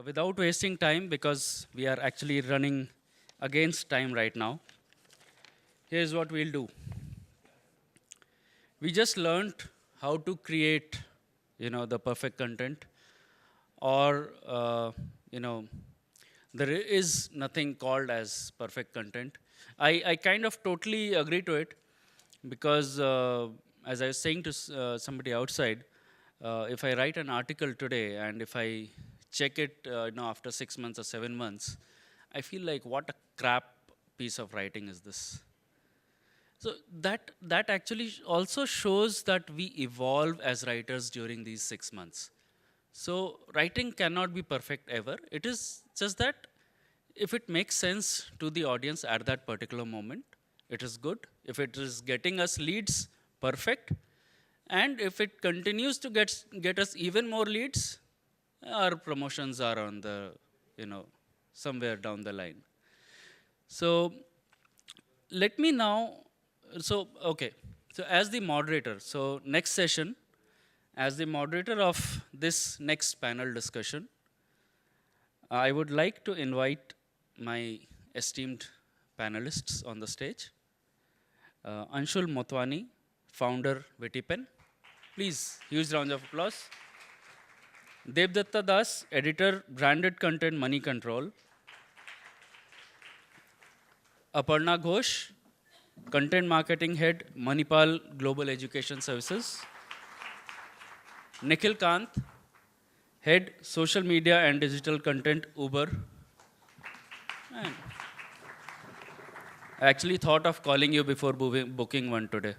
Without wasting time, because we are actually running against time right now, here's what we'll do. We just learned how to create, the perfect content, or, there is nothing called as perfect content. I kind of totally agree to it because, as I was saying to somebody outside, if I write an article today and if I check it, after 6 months or 7 months, I feel like what a crap piece of writing is this. So that actually also shows that we evolve as writers during these 6 months. So writing cannot be perfect ever. It is just that if it makes sense to the audience at that particular moment, it is good. If it is getting us leads, perfect. And if it continues to get us even more leads, our promotions are on the, somewhere down the line. So let me now, okay. So as the moderator, so next session, as the moderator of this next panel discussion, I would like to invite my esteemed panelists on the stage. Anshul Motwani, founder Vitipen. Please, huge round of applause. Devdatta Das, editor, branded content, Money Control. Aparna Ghosh, content marketing head, Manipal Global Education Services. Nikhil Kant, head, social media and digital content, Uber. And I actually thought of calling you before booking one today.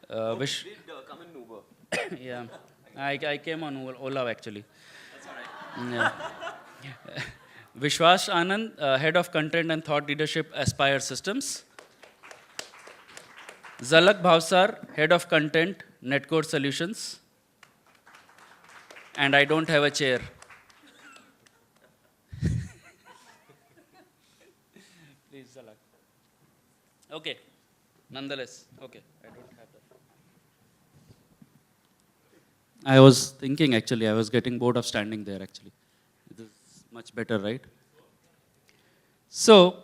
Wish. Come in Uber. Yeah, I came on Ola actually. That's all right. Yeah. Vishwas Anand, head of content and thought leadership, Aspire Systems. Zalak Bhavsar, head of content, Netcode Solutions. And I don't have a chair. Please, Zalak. Okay, nonetheless, okay, I don't have that. I was thinking actually, I was getting bored of standing there actually. This is much better, right? So,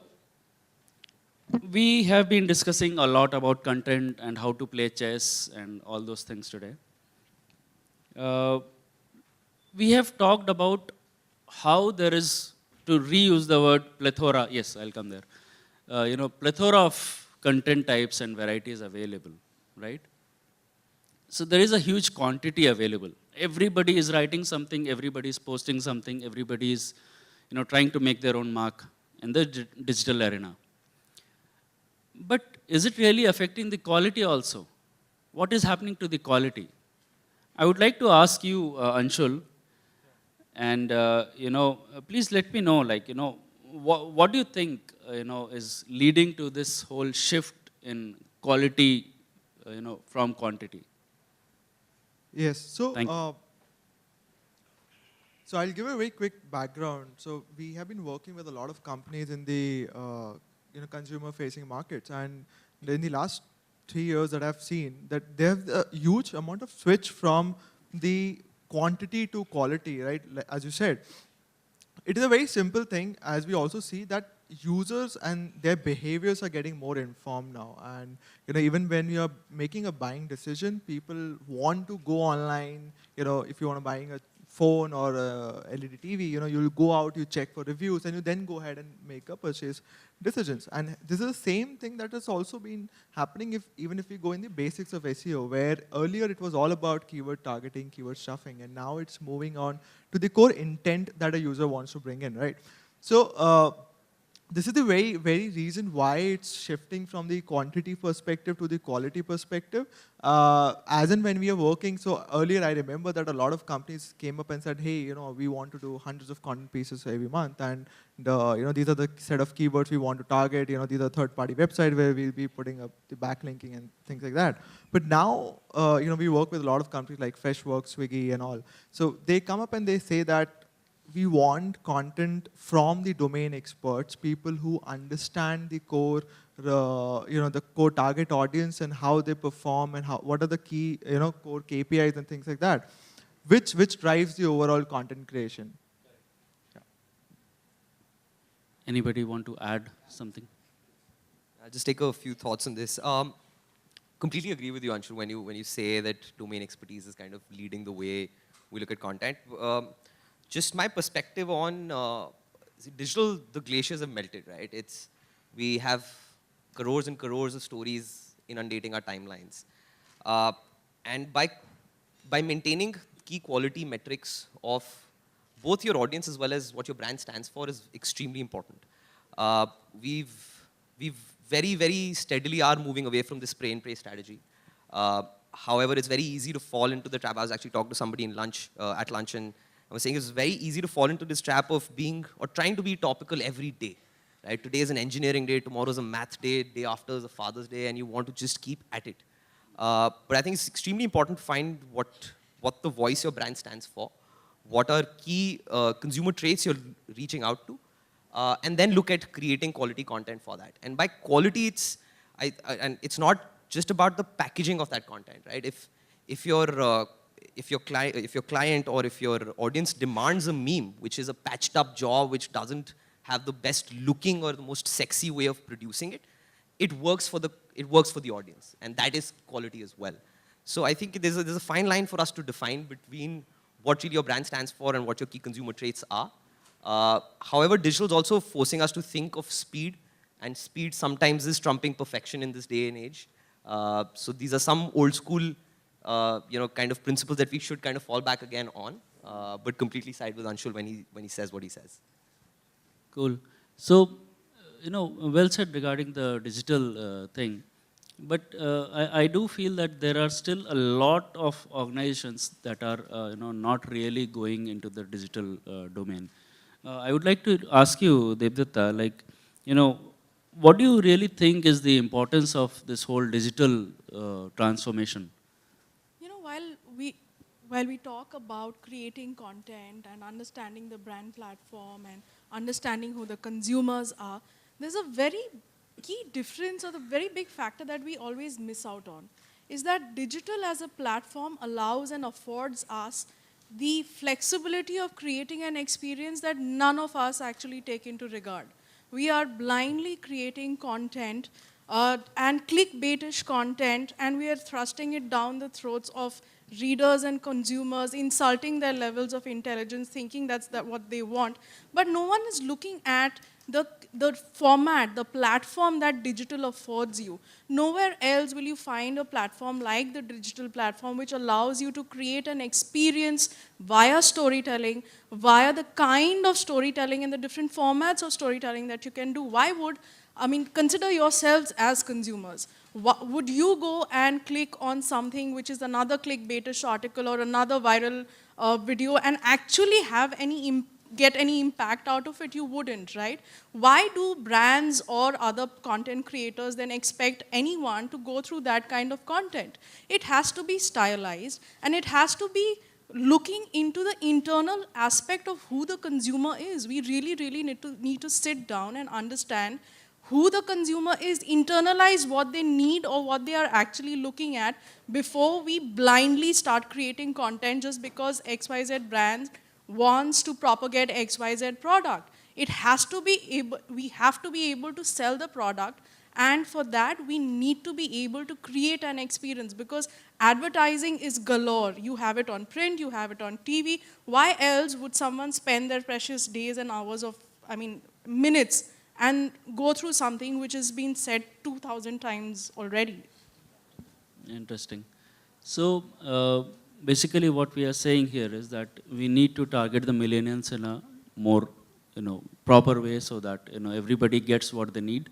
we have been discussing a lot about content and how to play chess and all those things today. We have talked about how there is, to reuse the word plethora, yes, I'll come there. Plethora of content types and varieties available, right? So there is a huge quantity available. Everybody is writing something, everybody is posting something, everybody is, trying to make their own mark in the digital arena. But is it really affecting the quality also? What is happening to the quality? I would like to ask you, Anshul, and please let me know, what do you think, is leading to this whole shift in quality, from quantity? Yes. So, Thank you. so I'll give a very quick background. So we have been working with a lot of companies in the consumer-facing markets, and in the last 3 years that I've seen that they have a huge amount of switch from the quantity to quality, right? As you said, it is a very simple thing. As we also see that users and their behaviors are getting more informed now, and even when you are making a buying decision, people want to go online. If you want to buying a phone or a LED TV, you'll go out, you check for reviews, and you then go ahead and make a purchase decisions. And this is the same thing that has also been happening even if we go in the basics of SEO, where earlier it was all about keyword targeting, keyword stuffing, and now it's moving on to the core intent that a user wants to bring in, right? So this is the very, very reason why it's shifting from the quantity perspective to the quality perspective. As and when we are working, so earlier I remember that a lot of companies came up and said, hey, we want to do hundreds of content pieces every month, and these are the set of keywords we want to target. These are third-party websites where we'll be putting up the backlinking and things like that. But now, we work with a lot of companies like Freshworks, Swiggy, and all. So they come up and they say that we want content from the domain experts, people who understand the core, the core target audience and how they perform and what are the key, core KPIs and things like that. which drives the overall content creation. Anybody want to add something? I'll just take a few thoughts on this. Completely agree with you, Anshul, when you say that domain expertise is kind of leading the way we look at content. Just my perspective on digital, the glaciers have melted, right? We have crores and crores of stories inundating our timelines. And by maintaining key quality metrics of both your audience as well as what your brand stands for is extremely important. We've very, very steadily are moving away from this spray and pray strategy. However, it's very easy to fall into the trap. I was actually talking to somebody at lunch, and I was saying it's very easy to fall into this trap of being or trying to be topical every day. Right? Today is an engineering day, tomorrow is a math day, day after is a Father's Day, and you want to just keep at it. But I think it's extremely important to find what the voice your brand stands for, what are key consumer traits you're reaching out to, and then look at creating quality content for that. And by quality, and it's not just about the packaging of that content, right? If your client or if your audience demands a meme, which is a patched up job, which doesn't have the best looking or the most sexy way of producing it, it works for the audience, and that is quality as well. So I think there's a fine line for us to define between what really your brand stands for and what your key consumer traits are. However, digital is also forcing us to think of speed, and speed sometimes is trumping perfection in this day and age. So these are some old school, kind of principles that we should kind of fall back again on, but completely side with Anshul when he says what he says. Cool. So, well said regarding the digital thing. But I do feel that there are still a lot of organizations that are, not really going into the digital domain. I would like to ask you, Devdatta, what do you really think is the importance of this whole digital transformation? While we talk about creating content and understanding the brand platform and understanding who the consumers are, there's a very key difference or the very big factor that we always miss out on is that digital as a platform allows and affords us the flexibility of creating an experience that none of us actually take into regard. We are blindly creating content and clickbaitish content, and we are thrusting it down the throats of readers and consumers, insulting their levels of intelligence, thinking that's what they want. But no one is looking at the format, the platform that digital affords you. Nowhere else will you find a platform like the digital platform which allows you to create an experience via storytelling, via the kind of storytelling and the different formats of storytelling that you can do. Consider yourselves as consumers. Would you go and click on something which is another clickbaitish article or another viral video and actually have get any impact out of it? You wouldn't, right? Why do brands or other content creators then expect anyone to go through that kind of content? It has to be stylized, and it has to be looking into the internal aspect of who the consumer is. We really, really need to sit down and understand who the consumer is, internalize what they need or what they are actually looking at before we blindly start creating content just because XYZ brand wants to propagate XYZ product. We have to be able to sell the product, and for that we need to be able to create an experience, because advertising is galore. You have it on print, you have it on TV. Why else would someone spend their precious days and hours of, minutes and go through something which has been said 2,000 times already? Interesting. So basically what we are saying here is that we need to target the millennials in a more proper way, so that everybody gets what they need,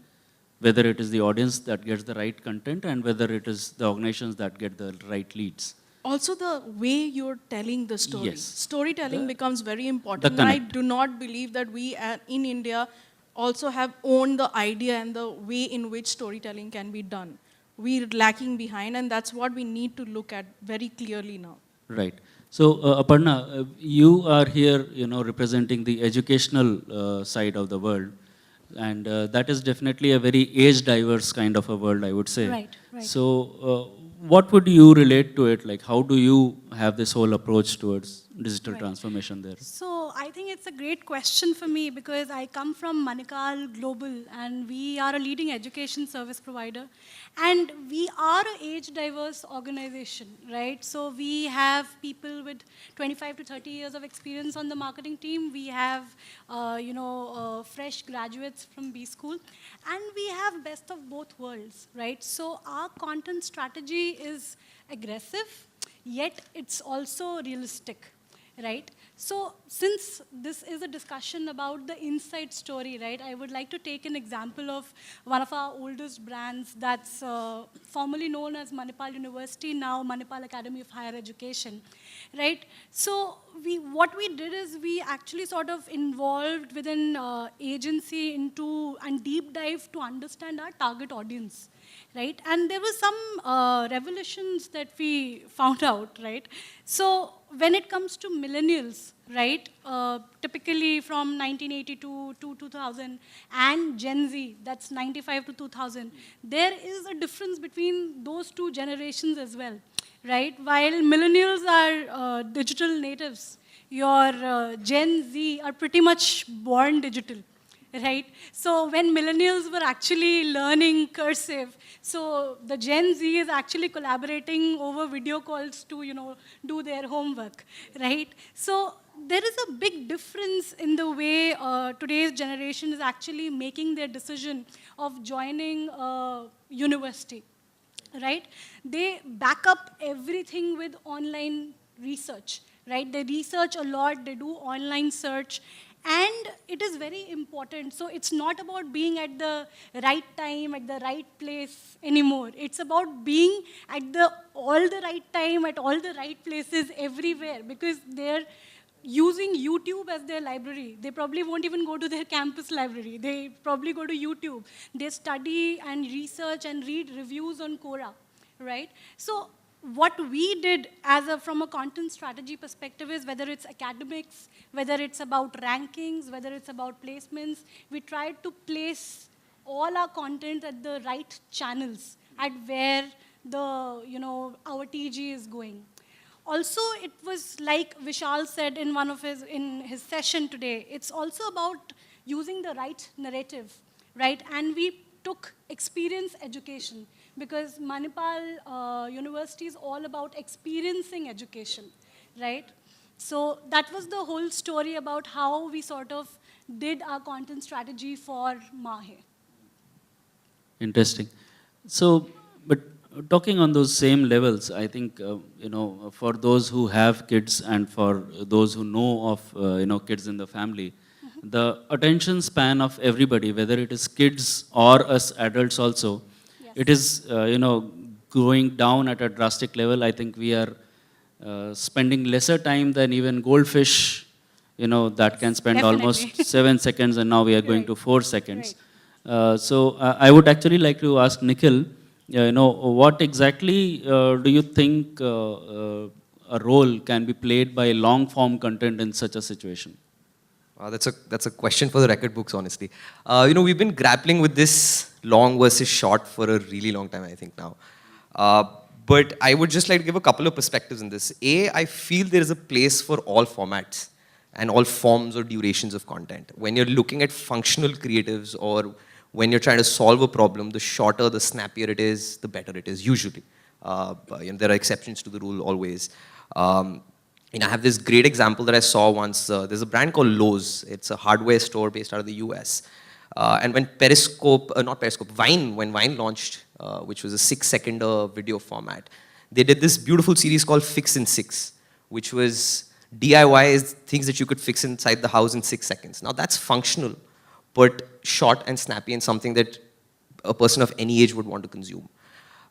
whether it is the audience that gets the right content and whether it is the organizations that get the right leads. Also, the way you're telling the story. Yes. Storytelling becomes very important. The And I connect. do not believe that we in India also have owned the idea and the way in which storytelling can be done. We're lacking behind, and that's what we need to look at very clearly now. Right. So Aparna, you are here, representing the educational side of the world, and that is definitely a very age-diverse kind of a world, I would say. Right, right. So what would you relate to it? Like, how do you have this whole approach towards digital transformation there? So I think it's a great question for me because I come from Manipal Global and we are a leading education service provider and we are an age diverse organization, right? So we have people with 25 to 30 years of experience on the marketing team. We have, fresh graduates from B School and we have best of both worlds, right? So our content strategy is aggressive, yet it's also realistic, right? So since this is a discussion about the inside story, right, I would like to take an example of one of our oldest brands that's formerly known as Manipal University, now Manipal Academy of Higher Education, right? So what we did is we actually sort of involved within agency into and deep dive to understand our target audience, right? And there were some revelations that we found out, right? So when it comes to millennials, right, typically from 1982 to 2000, and Gen Z, that's 95 to 2000, there is a difference between those two generations as well, right? While millennials are digital natives, your Gen Z are pretty much born digital, right? So when millennials were actually learning cursive, so the Gen Z is actually collaborating over video calls to, do their homework, right? So there is a big difference in the way today's generation is actually making their decision of joining a university, right? They back up everything with online research, right? They research a lot, they do online search, and it is very important. So it's not about being at the right time, at the right place anymore. It's about being at all the right time, at all the right places everywhere, because they're using YouTube as their library. They probably won't even go to their campus library. They probably go to YouTube. They study and research and read reviews on Quora, right? So what we did from a content strategy perspective is whether it's academics, whether it's about rankings, whether it's about placements, we tried to place all our content at the right channels, at where our TG is going. Also, it was like Vishal said in his session today, it's also about using the right narrative, right? And we took experience education because Manipal University is all about experiencing education, right? So that was the whole story about how we sort of did our content strategy for Mahe. Interesting. So, but talking on those same levels, I think, for those who have kids and for those who know of, kids in the family, the attention span of everybody, whether it is kids or us adults also, it is, going down at a drastic level. I think we are spending lesser time than even goldfish, that can spend Definitely. almost 7 seconds, and now we are going to 4 seconds. So I would actually like to ask Nikhil, what exactly do you think a role can be played by long form content in such a situation? That's a question for the record books, honestly. We've been grappling with this long versus short for a really long time, I think now. But I would just like to give a couple of perspectives in this. I feel there is a place for all formats and all forms or durations of content. When you're looking at functional creatives or when you're trying to solve a problem, the shorter, the snappier it is, the better it is, usually. There are exceptions to the rule always. I have this great example that I saw once. There's a brand called Lowe's. It's a hardware store based out of the US. And when when Vine launched, which was a 6-second video format, they did this beautiful series called Fix in 6, which was DIY things that you could fix inside the house in 6 seconds. Now that's functional, but short and snappy and something that a person of any age would want to consume.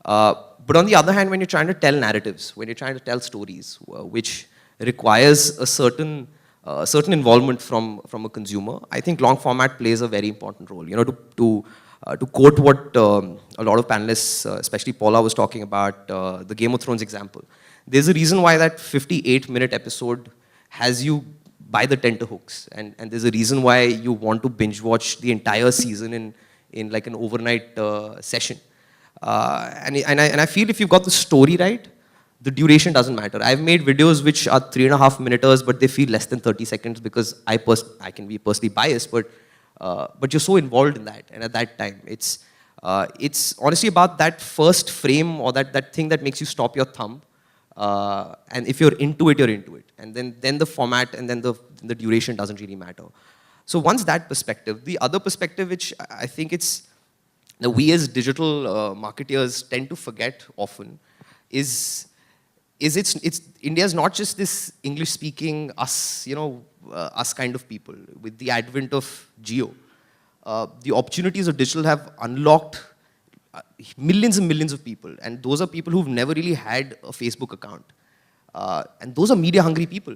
But on the other hand, when you're trying to tell narratives, when you're trying to tell stories, which requires a certain involvement from a consumer, I think long format plays a very important role. To quote what a lot of panelists, especially Paula, was talking about, the Game of Thrones example. There's a reason why that 58-minute episode has you by the tenterhooks, and there's a reason why you want to binge watch the entire season in like an overnight session. And I feel if you've got the story right, the duration doesn't matter. I've made videos which are 3.5 minutes, but they feel less than 30 seconds because I can be personally biased, but you're so involved in that. And at that time, it's honestly about that first frame or that thing that makes you stop your thumb. And if you're into it, you're into it. And then the format and then the duration doesn't really matter. So once that perspective, the other perspective, which I think it's that we as digital marketeers tend to forget often, is India's not just this English-speaking us, us kind of people. With the advent of Geo, the opportunities of digital have unlocked millions and millions of people, and those are people who've never really had a Facebook account, and those are media-hungry people.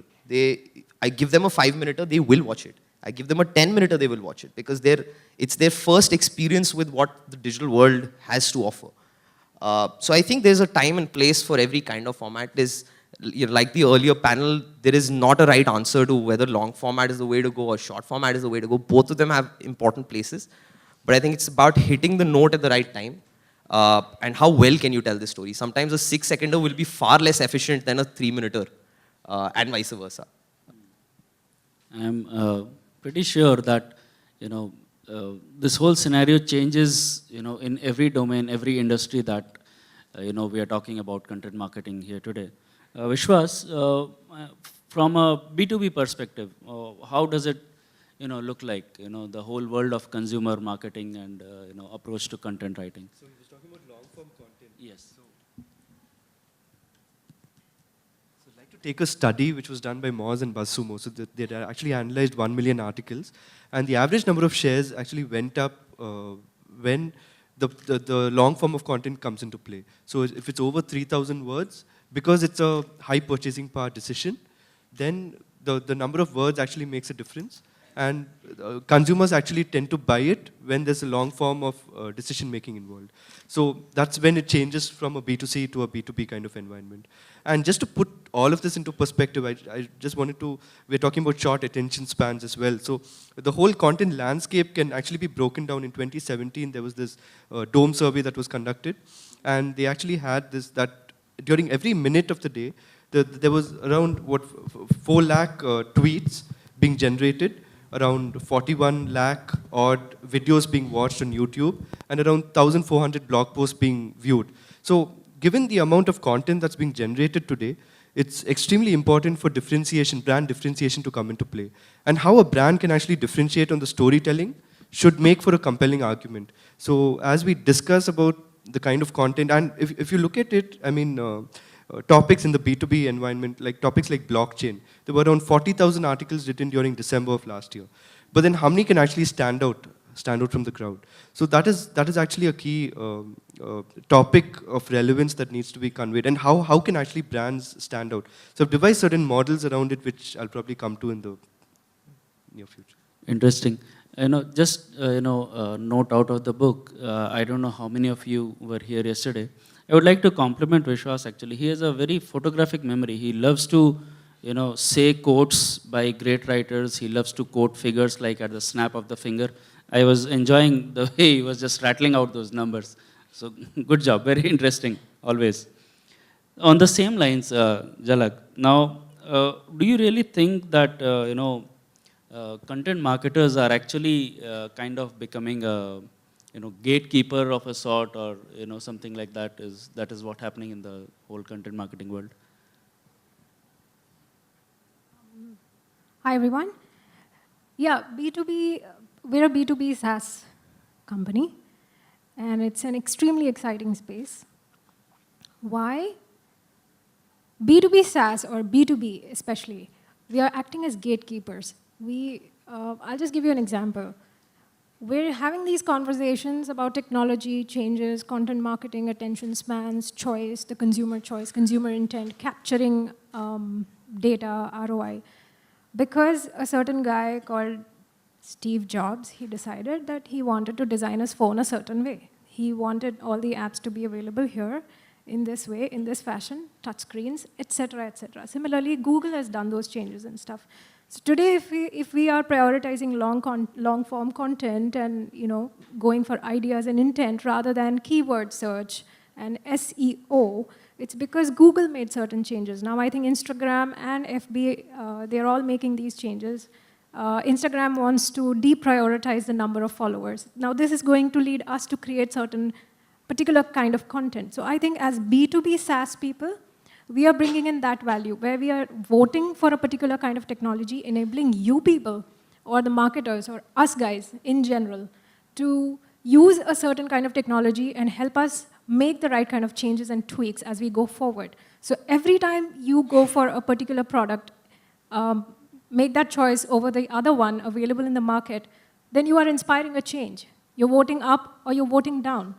I give them a 5-minute, they will watch it. I give them a 10-minute, they will watch it because it's their first experience with what the digital world has to offer. So I think there's a time and place for every kind of format. Like the earlier panel, there is not a right answer to whether long format is the way to go or short format is the way to go. Both of them have important places. But I think it's about hitting the note at the right time. And how well can you tell the story? Sometimes a 6-seconder will be far less efficient than a 3-minuter, and vice versa. I'm pretty sure that, this whole scenario changes, in every domain, every industry that, we are talking about content marketing here today. Vishwas, from a B2B perspective, how does it, look like, the whole world of consumer marketing and, approach to content writing? So he was talking about long-form content. Yes. So I'd like to take a study which was done by Moz and BuzzSumo. So they actually analyzed 1 million articles, and the average number of shares actually went up when the long form of content comes into play. So if it's over 3,000 words, because it's a high purchasing power decision, then the number of words actually makes a difference. And consumers actually tend to buy it when there's a long form of decision making involved. So that's when it changes from a B2C to a B2B kind of environment. And just to put all of this into perspective, I just wanted to, we're talking about short attention spans as well. So the whole content landscape can actually be broken down. In 2017, there was this Dome survey that was conducted. And they actually had that during every minute of the day, there was around 4 lakh tweets being generated, around 41 lakh odd videos being watched on YouTube, and around 1,400 blog posts being viewed. So given the amount of content that's being generated today, it's extremely important for differentiation, brand differentiation to come into play. And how a brand can actually differentiate on the storytelling should make for a compelling argument. So as we discuss about the kind of content, and if you look at it, I mean, topics in the B2B environment, like topics like blockchain. There were around 40,000 articles written during December of last year. But then how many can actually stand out from the crowd? So that is actually a key topic of relevance that needs to be conveyed. And how can actually brands stand out? So I've devised certain models around it, which I'll probably come to in the near future. Interesting. Just note out of the book. I don't know how many of you were here yesterday. I would like to compliment Vishwas actually. He has a very photographic memory. He loves to, say quotes by great writers. He loves to quote figures like at the snap of the finger. I was enjoying the way he was just rattling out those numbers. So good job, very interesting, always. On the same lines, Jalak, now, do you really think that, content marketers are actually kind of becoming a gatekeeper of a sort, or something like that is what happening in the whole content marketing world? Hi everyone. Yeah, B2B, we're a B2B SaaS company, and it's an extremely exciting space. Why? B2B SaaS, or B2B especially, we are acting as gatekeepers. I'll just give you an example. We're having these conversations about technology, changes, content marketing, attention spans, choice, the consumer choice, consumer intent, capturing data, ROI. Because a certain guy called Steve Jobs, he decided that he wanted to design his phone a certain way. He wanted all the apps to be available here in this way, in this fashion, touch screens, etc., etc. Similarly, Google has done those changes and stuff. So today, if we are prioritizing long form content and going for ideas and intent rather than keyword search and SEO, it's because Google made certain changes. Now I think Instagram and FB, they're all making these changes. Instagram wants to deprioritize the number of followers. Now this is going to lead us to create certain particular kind of content. So I think as B2B SaaS people, we are bringing in that value where we are voting for a particular kind of technology, enabling you people or the marketers or us guys in general to use a certain kind of technology and help us make the right kind of changes and tweaks as we go forward. So every time you go for a particular product, make that choice over the other one available in the market, then you are inspiring a change. You're voting up or you're voting down.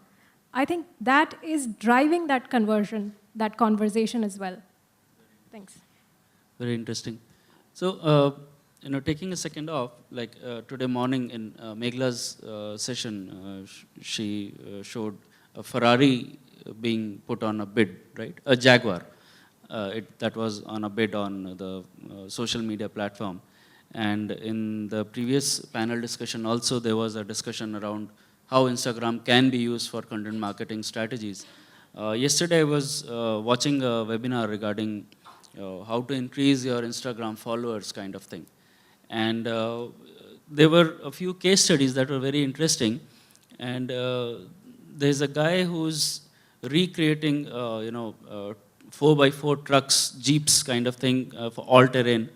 I think that is driving that conversion, that conversation as well. Thanks. Very interesting. So, taking a second off, like today morning in Meghla's session, she showed a Ferrari being put on a bid, right? A Jaguar. That was on a bid on the social media platform. And in the previous panel discussion also, there was a discussion around how Instagram can be used for content marketing strategies. Yesterday I was watching a webinar regarding how to increase your Instagram followers kind of thing. And there were a few case studies that were very interesting. And there's a guy who's recreating, 4x4 trucks, jeeps kind of thing for all terrain.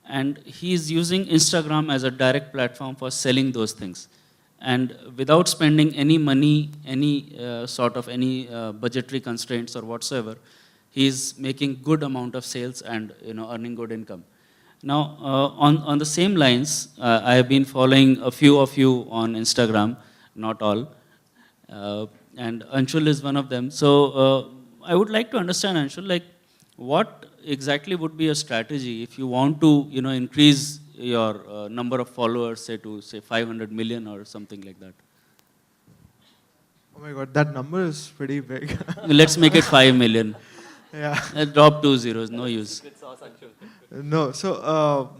And he's using Instagram as a direct platform for selling those things. And without spending any money, any budgetary constraints or whatsoever, he's making good amount of sales and earning good income. Now, on the same lines, I have been following a few of you on Instagram, not all, and Anshul is one of them. So I would like to understand, Anshul, like what exactly would be a strategy if you want to increase your number of followers, say 500 million or something like that? Oh my God, that number is pretty big. Let's make it 5 million. Yeah. Drop 2 zeros, no use. No, so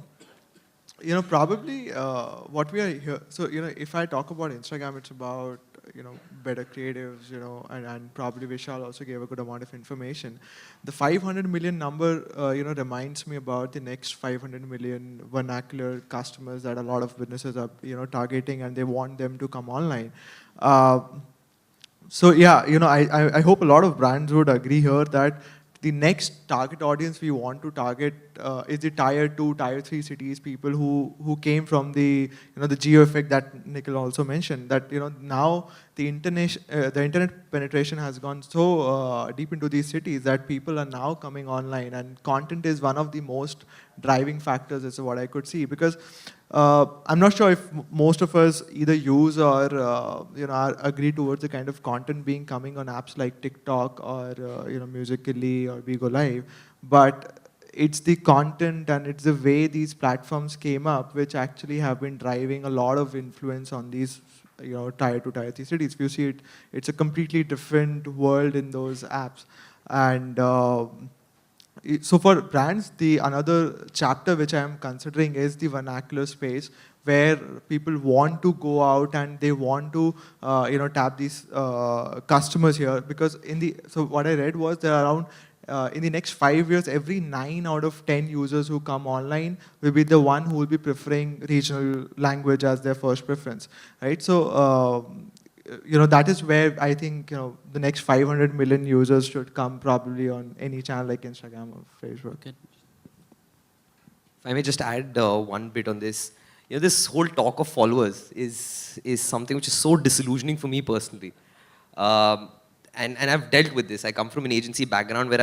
probably what we are here. So if I talk about Instagram, it's about better creatives, and probably Vishal also gave a good amount of information. The 500 million number, reminds me about the next 500 million vernacular customers that a lot of businesses are, targeting, and they want them to come online. So yeah, I hope a lot of brands would agree here that the next target audience we want to target is the tier 2, tier 3 cities, people who came from the the geo effect that Nikhil also mentioned. That now the internet penetration has gone so deep into these cities that people are now coming online, and content is one of the most driving factors. Is what I could see, because I'm not sure if most of us either use or are agree towards the kind of content being coming on apps like TikTok or Musical.ly or Bigo Live, but it's the content and it's the way these platforms came up which actually have been driving a lot of influence on these tier 2, tier 3 cities. If you see it, it's a completely different world in those apps. And so for brands, the another chapter which I am considering is the vernacular space, where people want to go out and they want to tap these customers here, because so what I read was there are around in the next 5 years, every 9 out of 10 users who come online will be the one who will be preferring regional language as their first preference, right? So that is where I think the next 500 million users should come, probably on any channel like Instagram or Facebook. Okay. If I may just add one bit on this. This whole talk of followers is something which is so disillusioning for me personally. And I've dealt with this. I come from an agency background where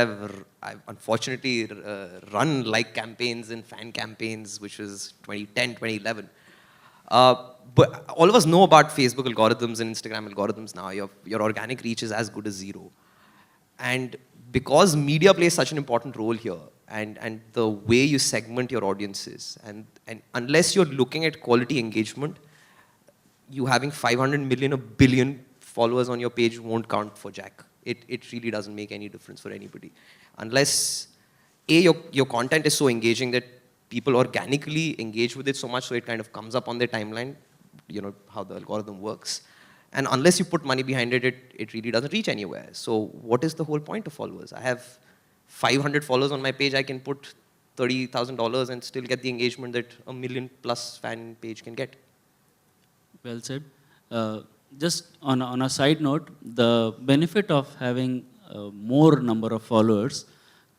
I've unfortunately run like campaigns and fan campaigns, which was 2010, 2011. But all of us know about Facebook algorithms and Instagram algorithms now. Your organic reach is as good as zero. And because media plays such an important role here, and the way you segment your audiences, and unless you're looking at quality engagement, you having 500 million or billion followers on your page won't count for jack. It really doesn't make any difference for anybody. Unless, A, your content is so engaging that people organically engage with it so much so it kind of comes up on their timeline, you know, how the algorithm works. And unless you put money behind it, it really doesn't reach anywhere. So what is the whole point of followers? I have 500 followers on my page, I can put $30,000 and still get the engagement that a million plus fan page can get. Well said. Just on a side note, the benefit of having more number of followers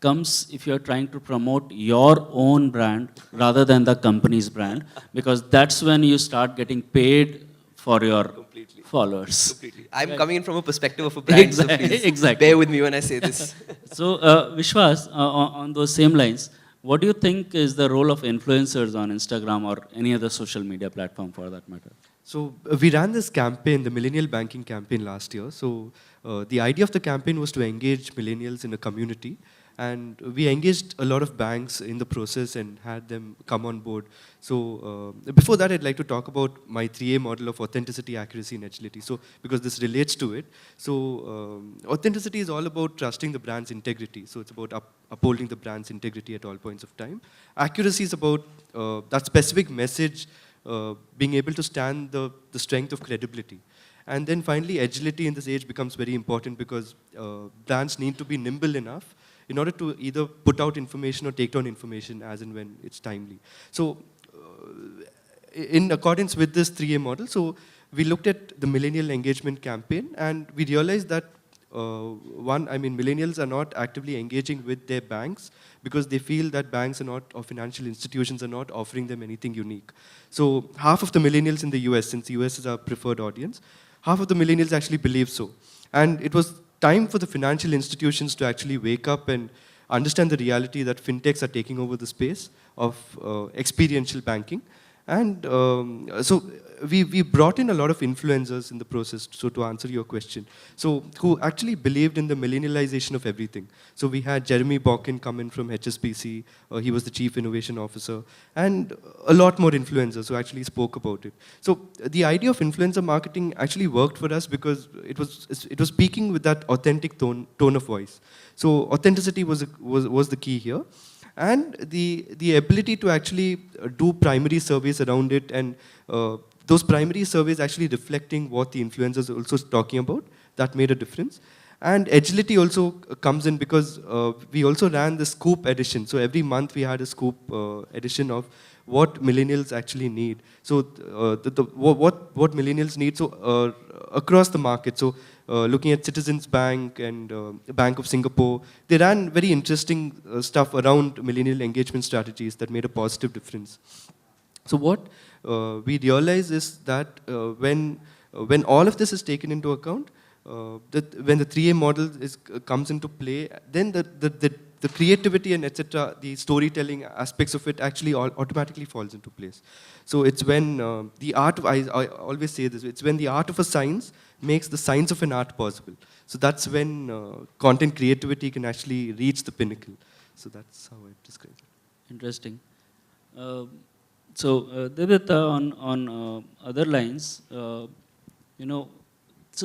comes if you're trying to promote your own brand rather than the company's brand, because that's when you start getting paid for your followers. Completely. I'm coming in from a perspective of a brand, so please Exactly. bear with me when I say this. So, Vishwas, on those same lines, what do you think is the role of influencers on Instagram or any other social media platform for that matter? So we ran this campaign, the Millennial Banking campaign last year. So the idea of the campaign was to engage millennials in a community. And we engaged a lot of banks in the process and had them come on board. So before that, I'd like to talk about my 3A model of authenticity, accuracy, and agility. So because this relates to it. So authenticity is all about trusting the brand's integrity. So it's about upholding the brand's integrity at all points of time. Accuracy is about that specific message being able to stand the strength of credibility. And then finally, agility in this age becomes very important because brands need to be nimble enough in order to either put out information or take down information as and when it's timely. So in accordance with this 3A model, so we looked at the millennial engagement campaign and we realized that millennials are not actively engaging with their banks because they feel that banks are not, or financial institutions are not offering them anything unique. So half of the millennials in the US, since the US is our preferred audience, half of the millennials actually believe so. And it was time for the financial institutions to actually wake up and understand the reality that fintechs are taking over the space of experiential banking. And so we brought in a lot of influencers in the process, so to answer your question. So who actually believed in the millennialization of everything. So we had Jeremy Bokken come in from HSBC, he was the Chief Innovation Officer, and a lot more influencers who actually spoke about it. So the idea of influencer marketing actually worked for us because it was speaking with that authentic tone of voice. So authenticity was the key here. And the ability to actually do primary surveys around it, and those primary surveys actually reflecting what the influencers are also talking about, that made a difference. And agility also comes in because we also ran the Scoop edition. So every month we had a Scoop edition of what millennials actually need. So what millennials need, so across the market. So looking at Citizens Bank and Bank of Singapore, they ran very interesting stuff around millennial engagement strategies that made a positive difference. So what we realize is that when all of this is taken into account, that when the 3A model comes into play, then the creativity and etc., the storytelling aspects of it actually automatically falls into place. So it's when the art of, I always say this, it's when the art of a science makes the science of an art possible. So that's when content creativity can actually reach the pinnacle. So that's how I describe it. Interesting. So, Devdutta, on other lines, so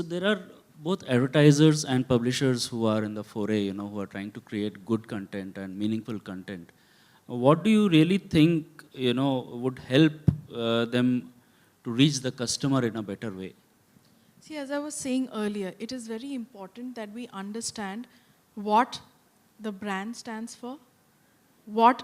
there are both advertisers and publishers who are in the foray, who are trying to create good content and meaningful content. What do you really think, would help them to reach the customer in a better way? See, as I was saying earlier, it is very important that we understand what the brand stands for, what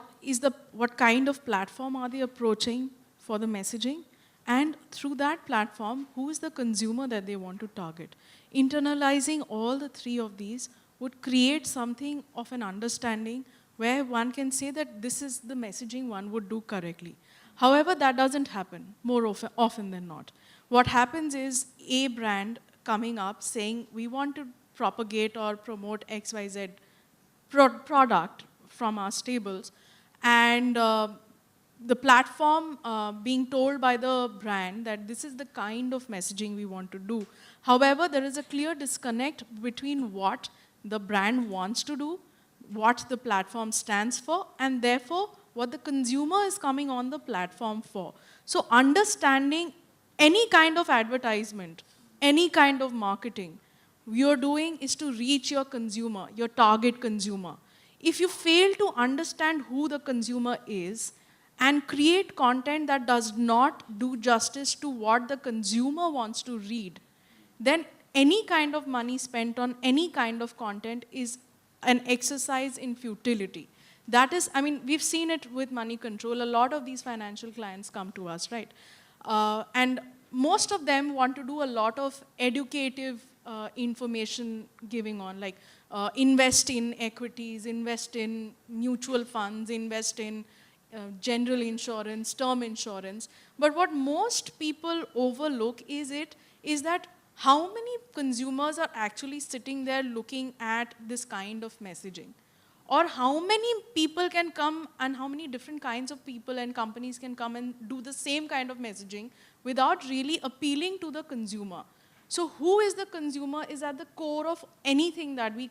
kind of platform are they approaching for the messaging, and through that platform, who is the consumer that they want to target. Internalizing all the three of these would create something of an understanding where one can say that this is the messaging one would do correctly. However, that doesn't happen more often than not. What happens is a brand coming up saying, we want to propagate or promote XYZ product from our stables, and the platform being told by the brand that this is the kind of messaging we want to do. However, there is a clear disconnect between what the brand wants to do, what the platform stands for, and therefore what the consumer is coming on the platform for. So understanding any kind of advertisement, any kind of marketing you're doing is to reach your consumer, your target consumer. If you fail to understand who the consumer is, and create content that does not do justice to what the consumer wants to read, then any kind of money spent on any kind of content is an exercise in futility. That is, I mean, we've seen it with Money Control. A lot of these financial clients come to us, right? And most of them want to do a lot of educative information giving on, like invest in equities, invest in mutual funds, invest in general insurance, term insurance. But what most people overlook is that how many consumers are actually sitting there looking at this kind of messaging? Or how many people can come and how many different kinds of people and companies can come and do the same kind of messaging without really appealing to the consumer? So who is the consumer is at the core of anything that we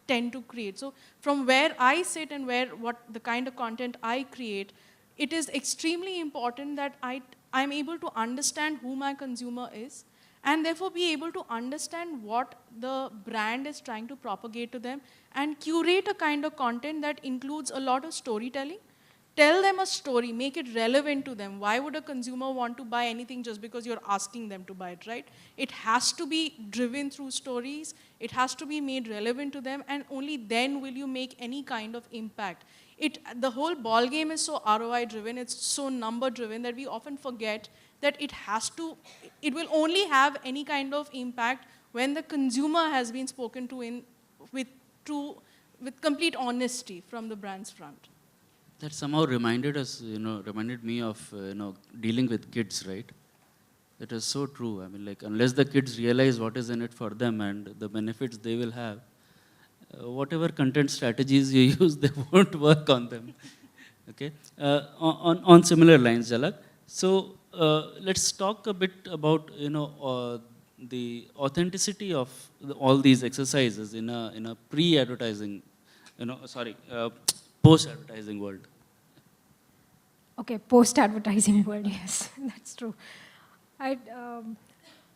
tend to create. So from where I sit and what the kind of content I create, it is extremely important that I'm able to understand who my consumer is, and therefore be able to understand what the brand is trying to propagate to them, and curate a kind of content that includes a lot of storytelling. Tell them a story, make it relevant to them. Why would a consumer want to buy anything just because you're asking them to buy it, right? It has to be driven through stories, it has to be made relevant to them, and only then will you make any kind of impact. The whole ball game is so ROI driven, it's so number driven that we often forget that it will only have any kind of impact when the consumer has been spoken to with complete honesty from the brand's front. That somehow reminded me of, dealing with kids, right? That is so true. I mean, like, unless the kids realize what is in it for them and the benefits they will have, whatever content strategies you use, they won't work on them. Okay? On similar lines, Jhalak. So let's talk a bit about, the authenticity of all these exercises in a pre-advertising, post-advertising world. Okay, post-advertising world, yes, that's true.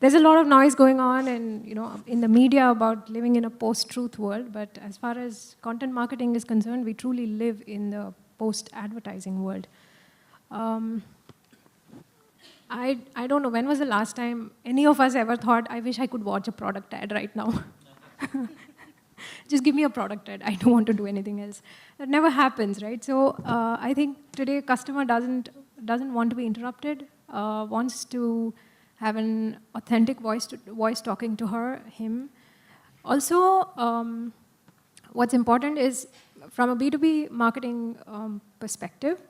There's a lot of noise going on in the media about living in a post-truth world, but as far as content marketing is concerned, we truly live in the post-advertising world. I don't know, when was the last time any of us ever thought, I wish I could watch a product ad right now? Just give me a product ad. I don't want to do anything else. That never happens, right? So I think today customer doesn't want to be interrupted, wants to have an authentic voice talking to her, him. Also, what's important is from a B2B marketing perspective,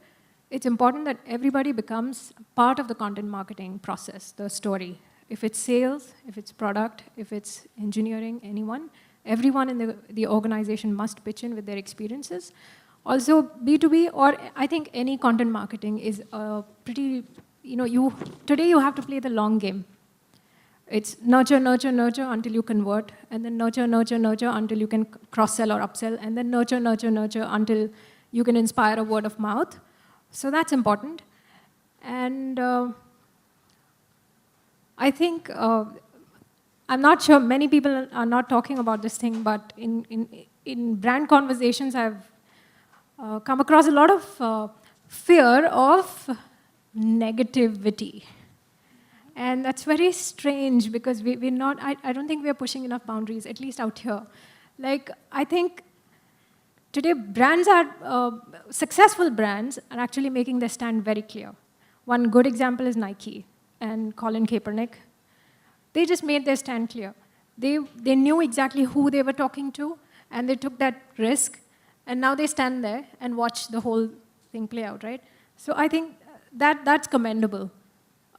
it's important that everybody becomes part of the content marketing process, the story. If it's sales, if it's product, if it's engineering, everyone in the organization must pitch in with their experiences. Also, B2B, or I think any content marketing is a pretty, today you have to play the long game. It's nurture, nurture, nurture until you convert, and then nurture, nurture, nurture until you can cross-sell or upsell, and then nurture, nurture, nurture until you can inspire a word of mouth. So that's important. And I think, I'm not sure, many people are not talking about this thing, but in brand conversations, I've come across a lot of fear of negativity. And that's very strange because we're not, I don't think we're pushing enough boundaries, at least out here. Like, I think today brands are, successful brands are actually making their stand very clear. One good example is Nike and Colin Kaepernick. They just made their stand clear. They knew exactly who they were talking to, and they took that risk, and now they stand there and watch the whole thing play out, right? So I think that's commendable.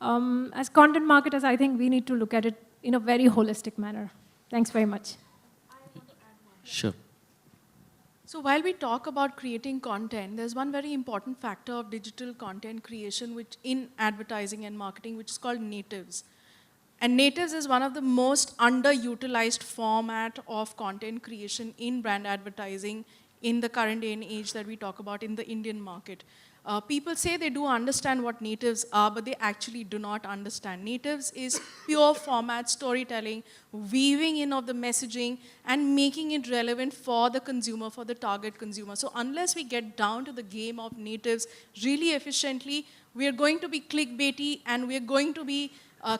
As content marketers, I think we need to look at it in a very holistic manner. Thanks very much. Sure. So while we talk about creating content, there's one very important factor of digital content creation which in advertising and marketing, which is called natives. And natives is one of the most underutilized format of content creation in brand advertising in the current day and age that we talk about in the Indian market. People say they do understand what natives are, but they actually do not understand. Natives is pure format storytelling, weaving in of the messaging, and making it relevant for the consumer, for the target consumer. So unless we get down to the game of natives really efficiently, we are going to be clickbaity, and we are going to be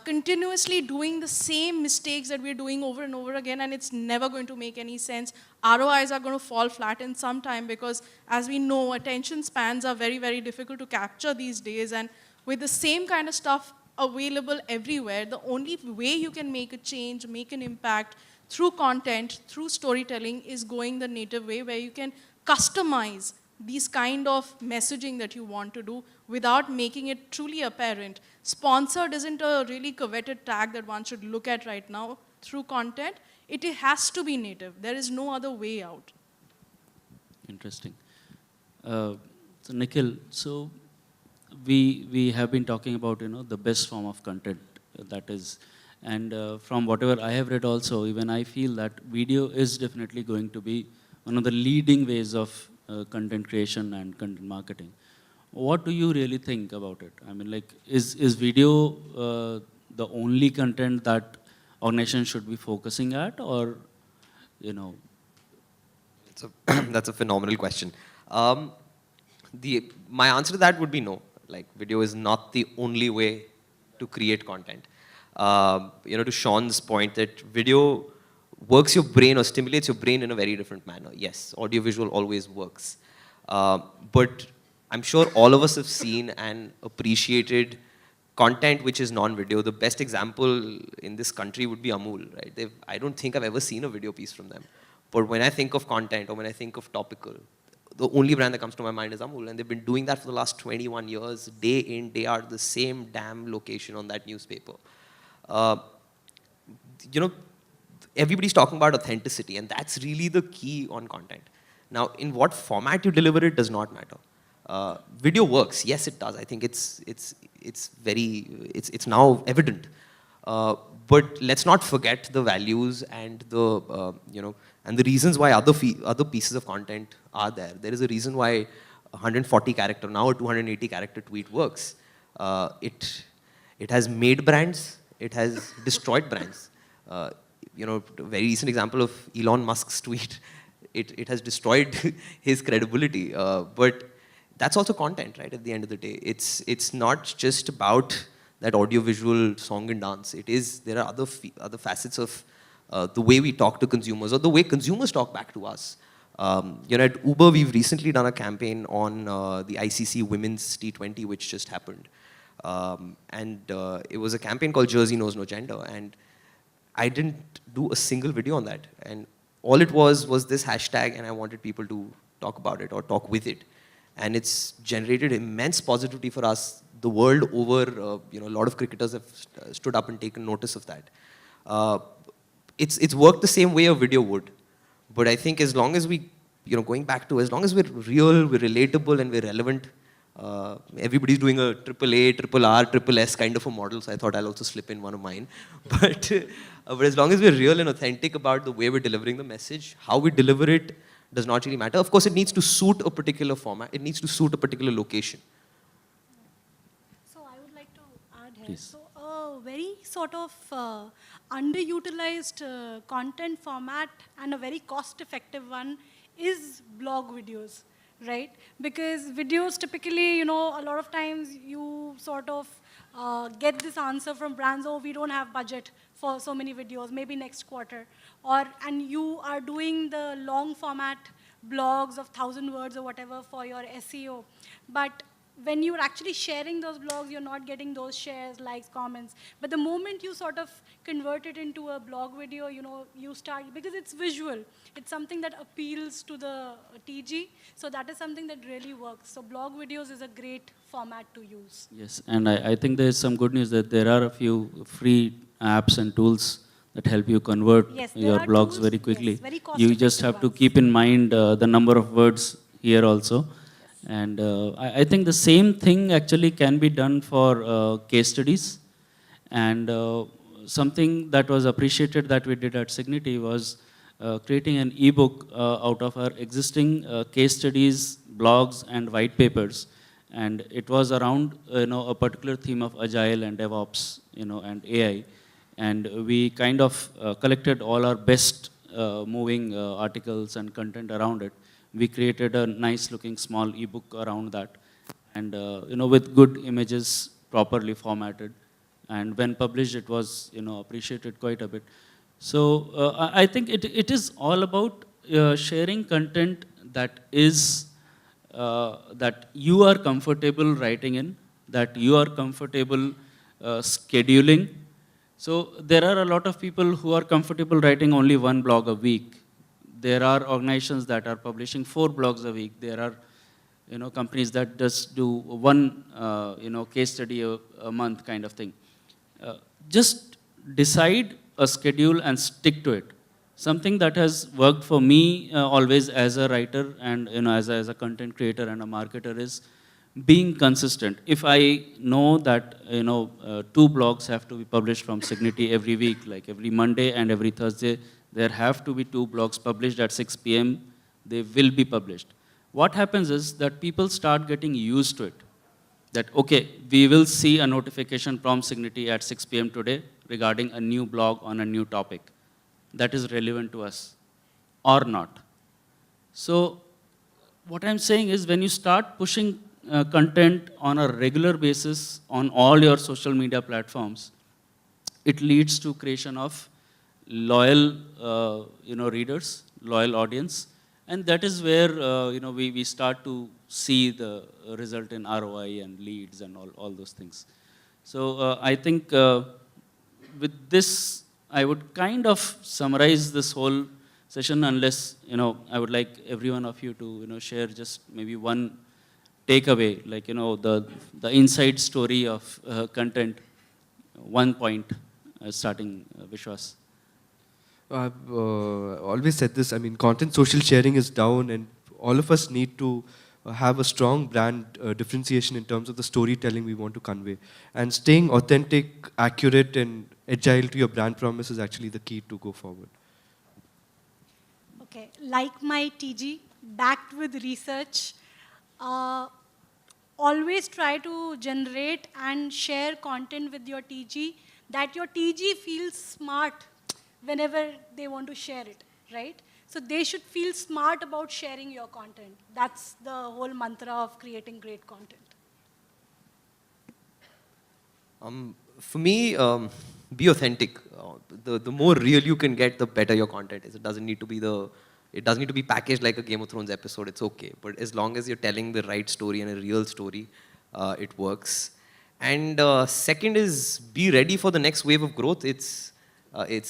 continuously doing the same mistakes that we're doing over and over again, and it's never going to make any sense. ROIs are going to fall flat in some time because, as we know, attention spans are very, very difficult to capture these days, and with the same kind of stuff available everywhere, the only way you can make a change, make an impact through content, through storytelling, is going the native way, where you can customize these kind of messaging that you want to do without making it truly apparent. Sponsored isn't a really coveted tag that one should look at right now through content. It has to be native. There is no other way out. Interesting. So Nikhil, so we have been talking about the best form of content that is, and from whatever I have read also, even I feel that video is definitely going to be one of the leading ways of content creation and content marketing. What do you really think about it? I mean, like, is video the only content that organizations should be focusing at, or That's a phenomenal question. My answer to that would be no. Like, video is not the only way to create content. To Sean's point, that video works your brain or stimulates your brain in a very different manner. Yes, audiovisual always works. But I'm sure all of us have seen and appreciated content which is non-video. The best example in this country would be Amul, right? I don't think I've ever seen a video piece from them. But when I think of content or when I think of topical, the only brand that comes to my mind is Amul. And they've been doing that for the last 21 years, day in, day out, the same damn location on that newspaper. Everybody's talking about authenticity, and that's really the key on content. Now, in what format you deliver it does not matter. Video works, yes, it does. I think it's now evident. But let's not forget the values and the and the reasons why other pieces of content are there. There is a reason why 140 character now a 280 character tweet works. It has made brands. It has destroyed brands. A very recent example of Elon Musk's tweet. It has destroyed his credibility. But that's also content, right? At the end of the day, it's not just about that audiovisual song and dance. There are other facets of the way we talk to consumers, or the way consumers talk back to us. At Uber, we've recently done a campaign on the ICC Women's T20, which just happened. It was a campaign called Jersey Knows No Gender, and I didn't do a single video on that. And all it was this hashtag, and I wanted people to talk about it or talk with it. And it's generated immense positivity for us. The world over, a lot of cricketers have stood up and taken notice of that. It's worked the same way a video would. But I think as long as we, going back to, as long as we're real, we're relatable, and we're relevant, everybody's doing a AAA, RRR, SSS kind of a model, so I thought I'll also slip in one of mine. But as long as we're real and authentic about the way we're delivering the message, how we deliver it does not really matter. Of course, it needs to suit a particular format. It needs to suit a particular location. So I would like to add here. Please. So a very sort of underutilized content format and a very cost-effective one is blog videos, right? Because videos typically, a lot of times you sort of get this answer from brands, oh, we don't have budget for so many videos, maybe next quarter. And you are doing the long format blogs of 1,000 words or whatever for your SEO. But when you're actually sharing those blogs, you're not getting those shares, likes, comments. But the moment you sort of convert it into a blog video, you start, because it's visual. It's something that appeals to the TG. So that is something that really works. So blog videos is a great format to use. Yes, and I think there's some good news that there are a few free apps and tools that help you convert your blogs very quickly. Yes, very you just have to ones. keep in mind the number of words here also. And I think the same thing actually can be done for case studies. And something that was appreciated that we did at Signity was creating an ebook out of our existing case studies, blogs, and white papers. and it was around a particular theme of agile and DevOps, and AI, and we kind of collected all our best moving articles and content around it. We created a nice looking small ebook around that, and with good images properly formatted, and when published it was appreciated quite a bit. So I think it is all about sharing content that is that you are comfortable writing in, that you are comfortable scheduling. So there are a lot of people who are comfortable writing only one blog a week. There are organizations that are publishing 4 blogs a week. There are companies that just do one case study a month kind of thing. Just decide a schedule and stick to it. Something that has worked for me always as a writer and as a content creator and a marketer is being consistent. If I know that 2 blogs have to be published from Signity every week, like every Monday and every Thursday, there have to be 2 blogs published at 6 p.m. They will be published. What happens is that people start getting used to it. That, okay, we will see a notification from Signity at 6 p.m. today regarding a new blog on a new topic that is relevant to us or not. So what I'm saying is when you start pushing content on a regular basis on all your social media platforms, it leads to creation of loyal readers, loyal audience, and that is where we start to see the result in ROI and leads and all those things. So I think with this, I would kind of summarize this whole session, unless I would like every one of you to share just maybe one takeaway, like the inside story of content. One point, starting Vishwas. I've always said this. I mean, content social sharing is down, and all of us need to have a strong brand differentiation in terms of the storytelling we want to convey. And staying authentic, accurate, and agile to your brand promise is actually the key to go forward. Okay, like my TG, backed with research, always try to generate and share content with your TG that your TG feels smart whenever they want to share it, right? So they should feel smart about sharing your content. That's the whole mantra of creating great content. For me, be authentic. The more real you can get, the better your content is. It doesn't need to be packaged like a Game of Thrones episode. It's okay, but as long as you're telling the right story and a real story, it works. And second is be ready for the next wave of growth. It's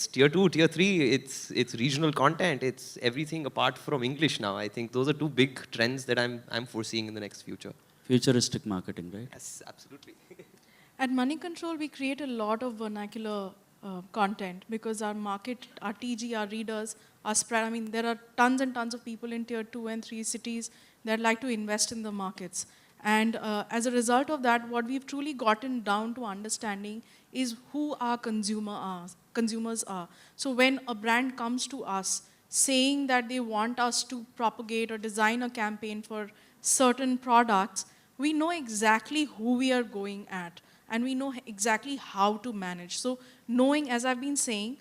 tier 2, tier 3, it's regional content, it's everything apart from English now. I think those are 2 big trends that I'm foreseeing in the next future. Futuristic marketing, right? Yes, absolutely. At Money Control, we create a lot of vernacular content because our market, our TG, our readers are spread. I mean, there are tons and tons of people in tier 2 and 3 cities that like to invest in the markets. And as a result of that, what we've truly gotten down to understanding is who our consumers are. So when a brand comes to us saying that they want us to propagate or design a campaign for certain products, we know exactly who we are going at and we know exactly how to manage. So knowing, as I've been saying,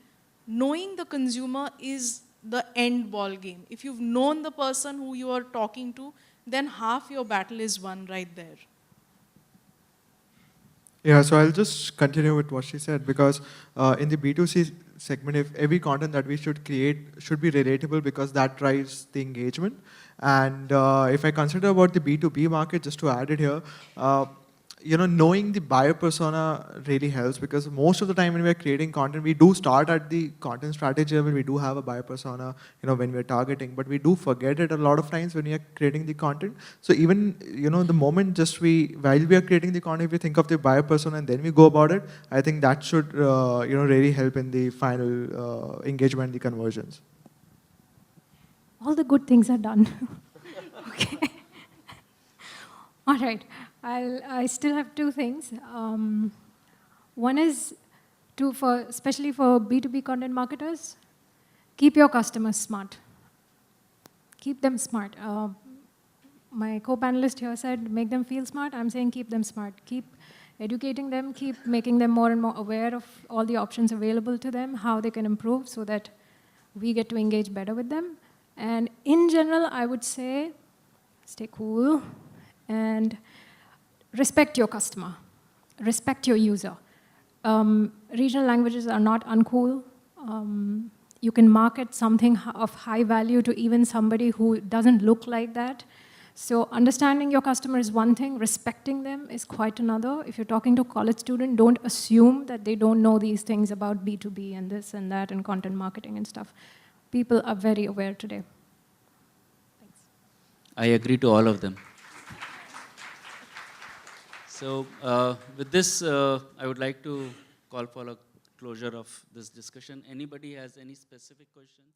knowing the consumer is the end ball game. If you've known the person who you are talking to, then half your battle is won right there. Yeah, so I'll just continue with what she said, because in the B2C segment, if every content that we should create should be relatable, because that drives the engagement. And if I consider about the B2B market, just to add it here, knowing the buyer persona really helps, because most of the time when we are creating content, we do start at the content strategy level. We do have a buyer persona, when we're targeting, but we do forget it a lot of times when we are creating the content. So even, the moment while we are creating the content, if we think of the buyer persona and then we go about it, I think that should, really help in the final engagement, the conversions. All the good things are done. Okay. All right. I still have 2 things. One is especially for B2B content marketers, keep your customers smart. Keep them smart. my co-panelist here said, make them feel smart. I'm saying keep them smart. Keep educating them, keep making them more and more aware of all the options available to them, how they can improve so that we get to engage better with them. And in general, I would say, stay cool and respect your customer, respect your user. Regional languages are not uncool. You can market something of high value to even somebody who doesn't look like that. So understanding your customer is one thing, respecting them is quite another. If you're talking to a college student, don't assume that they don't know these things about B2B and this and that and content marketing and stuff. People are very aware today. Thanks. I agree to all of them. So with this, I would like to call for a closure of this discussion. Anybody has any specific questions?